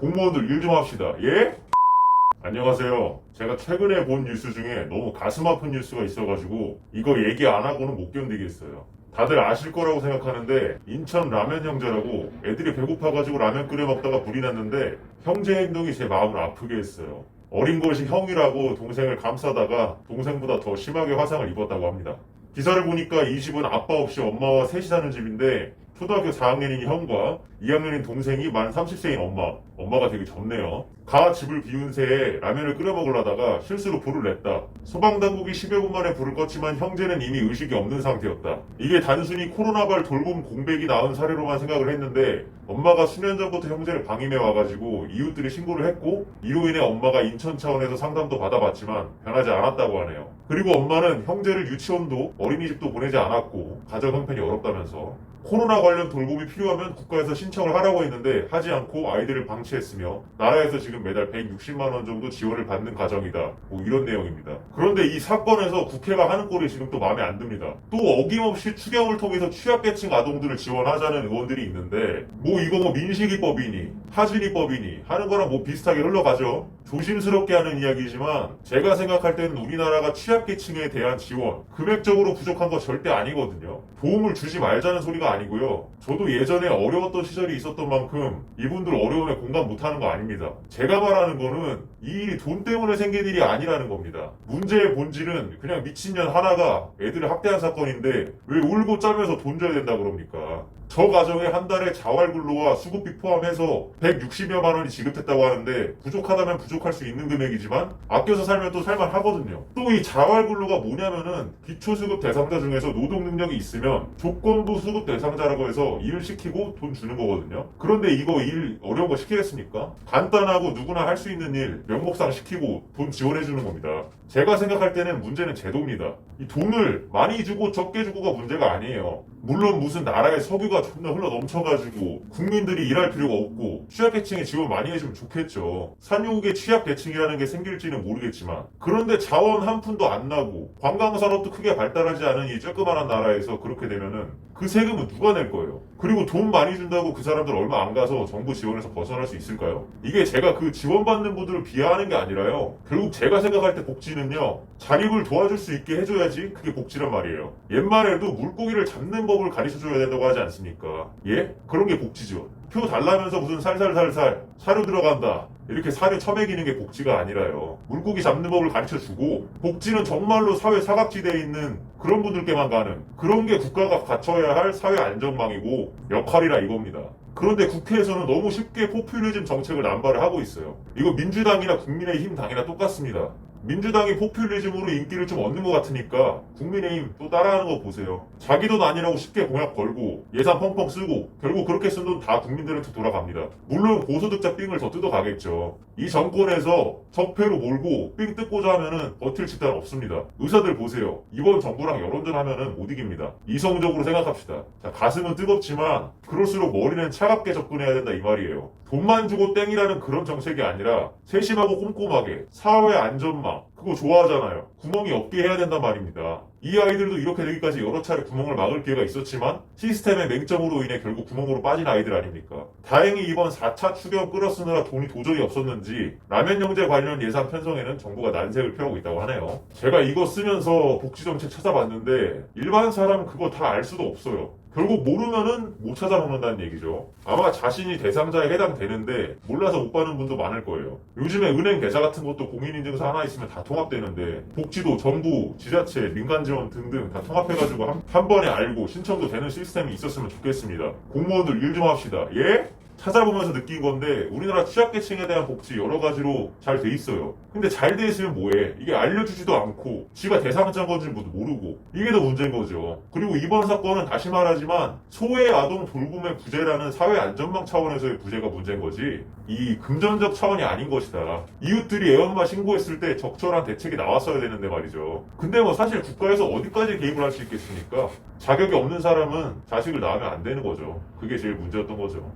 공무원들 일 좀 합시다. 예? 안녕하세요. 제가 최근에 본 뉴스 중에 너무 가슴 아픈 뉴스가 있어가지고 이거 얘기 안 하고는 못 견디겠어요. 다들 아실 거라고 생각하는데 인천 라면 형제라고 애들이 배고파가지고 라면 끓여 먹다가 불이 났는데 형제 행동이 제 마음을 아프게 했어요. 어린 것이 형이라고 동생을 감싸다가 동생보다 더 심하게 화상을 입었다고 합니다. 기사를 보니까 이 집은 아빠 없이 엄마와 셋이 사는 집인데 초등학교 4학년인 형과 2학년인 동생이 만 30세인 엄마가 되게 젊네요. 가 집을 비운 새에 라면을 끓여 먹으려다가 실수로 불을 냈다. 소방당국이 10여 분 만에 불을 껐지만 형제는 이미 의식이 없는 상태였다. 이게 단순히 코로나발 돌봄 공백이 낳은 사례로만 생각을 했는데 엄마가 수년 전부터 형제를 방임해 와가지고 이웃들이 신고를 했고 이로 인해 엄마가 인천 차원에서 상담도 받아봤지만 변하지 않았다고 하네요. 그리고 엄마는 형제를 유치원도 어린이집도 보내지 않았고 가정 형편이 어렵다면서 코로나 관련 돌봄이 필요하면 국가에서 신청을 하라고 했는데 하지 않고 아이들을 방치했으며 나라에서 지금 매달 160만 원 정도 지원을 받는 가정이다. 뭐 이런 내용입니다. 그런데 이 사건에서 국회가 하는 꼴이 지금 또 마음에 안 듭니다. 또 어김없이 추경을 통해서 취약계층 아동들을 지원하자는 의원들이 있는데 뭐 이거 뭐 민식이법이니 하준이법이니 하는 거랑 뭐 비슷하게 흘러가죠. 조심스럽게 하는 이야기지만 제가 생각할 때는 우리나라가 취약계층에 대한 지원 금액적으로 부족한 거 절대 아니거든요. 도움을 주지 말자는 소리가 아니고요. 저도 예전에 어려웠던 시절이 있었던 만큼 이분들 어려움에 공감 못하는 거 아닙니다. 제가 말하는 거는 이 일이 돈 때문에 생긴 일이 아니라는 겁니다. 문제의 본질은 그냥 미친년 하나가 애들을 학대한 사건인데 왜 울고 짜면서 돈 줘야 된다 그럽니까? 저 가정에 한 달에 자활근로와 수급비 포함해서 160여만 원이 지급됐다고 하는데 부족하다면 부족할 수 있는 금액이지만 아껴서 살면 또 살만 하거든요. 또 이 자활근로가 뭐냐면은 기초수급 대상자 중에서 노동 능력이 있으면 조건부 수급 대상자라고 해서 일을 시키고 돈 주는 거거든요. 그런데 이거 일 어려운 거 시키겠습니까? 간단하고 누구나 할 수 있는 일 명목상 시키고 돈 지원해 주는 겁니다. 제가 생각할 때는 문제는 제도입니다. 이 돈을 많이 주고 적게 주고가 문제가 아니에요. 물론 무슨 나라의 석유가 존나 흘러 넘쳐가지고 국민들이 일할 필요가 없고 취약계층에 지원 많이 해주면 좋겠죠. 산유국의 취약계층이라는 게 생길지는 모르겠지만 그런데 자원 한 푼도 안 나고 관광산업도 크게 발달하지 않은 이 조그만한 나라에서 그렇게 되면은 그 세금은 누가 낼 거예요? 그리고 돈 많이 준다고 그 사람들 얼마 안 가서 정부 지원에서 벗어날 수 있을까요? 이게 제가 그 지원받는 분들을 비하하는 게 아니라요. 결국 제가 생각할 때 복지는요. 자립을 도와줄 수 있게 해줘야지 그게 복지란 말이에요. 옛말에도 물고기를 잡는 법을 가르쳐줘야 된다고 하지 않습니까? 예? 그런 게 복지죠. 표 달라면서 무슨 살살살살 사료 들어간다 이렇게 사료 처먹이는 게 복지가 아니라요. 물고기 잡는 법을 가르쳐주고 복지는 정말로 사회 사각지대에 있는 그런 분들께만 가는 그런 게 국가가 갖춰야 할 사회 안전망이고 역할이라 이겁니다. 그런데 국회에서는 너무 쉽게 포퓰리즘 정책을 남발을 하고 있어요. 이거 민주당이나 국민의힘 당이나 똑같습니다. 민주당이 포퓰리즘으로 인기를 좀 얻는 것 같으니까 국민의힘 또 따라하는 거 보세요. 자기 돈 아니라고 쉽게 공약 걸고 예산 펑펑 쓰고 결국 그렇게 쓴 돈 다 국민들한테 돌아갑니다. 물론 고소득자 삥을 더 뜯어가겠죠. 이 정권에서 적폐로 몰고 삥 뜯고자 하면은 버틸 집단 없습니다. 의사들 보세요. 이번 정부랑 여론전 하면은 못 이깁니다. 이성적으로 생각합시다. 자, 가슴은 뜨겁지만 그럴수록 머리는 차갑게 접근해야 된다 이 말이에요. 돈만 주고 땡이라는 그런 정책이 아니라 세심하고 꼼꼼하게 사회 안전망 그거 좋아하잖아요. 구멍이 없게 해야 된단 말입니다. 이 아이들도 이렇게 되기까지 여러 차례 구멍을 막을 기회가 있었지만 시스템의 맹점으로 인해 결국 구멍으로 빠진 아이들 아닙니까? 다행히 이번 4차 추경 끌어쓰느라 돈이 도저히 없었는지 라면 형제 관련 예산 편성에는 정부가 난색을 표하고 있다고 하네요. 제가 이거 쓰면서 복지정책 찾아봤는데 일반 사람은 그거 다 알 수도 없어요. 결국 모르면은 못 찾아먹는다는 얘기죠. 아마 자신이 대상자에 해당되는데 몰라서 못 받는 분도 많을 거예요. 요즘에 은행 계좌 같은 것도 공인인증서 하나 있으면 다 통합되는데 복지도 정부, 지자체, 민간지원 등등 다 통합해가지고 한 번에 알고 신청도 되는 시스템이 있었으면 좋겠습니다. 공무원들 일 좀 합시다. 예? 찾아보면서 느낀 건데 우리나라 취약계층에 대한 복지 여러 가지로 잘 돼 있어요. 근데 잘 돼 있으면 뭐해? 이게 알려주지도 않고 지가 대상자인 건지 모르고 이게 더 문제인 거죠. 그리고 이번 사건은 다시 말하지만 소외 아동 돌봄의 부재라는 사회 안전망 차원에서의 부재가 문제인 거지 이 금전적 차원이 아닌 것이다. 이웃들이 애엄마 신고했을 때 적절한 대책이 나왔어야 되는데 말이죠. 근데 뭐 사실 국가에서 어디까지 개입을 할 수 있겠습니까? 자격이 없는 사람은 자식을 낳으면 안 되는 거죠. 그게 제일 문제였던 거죠.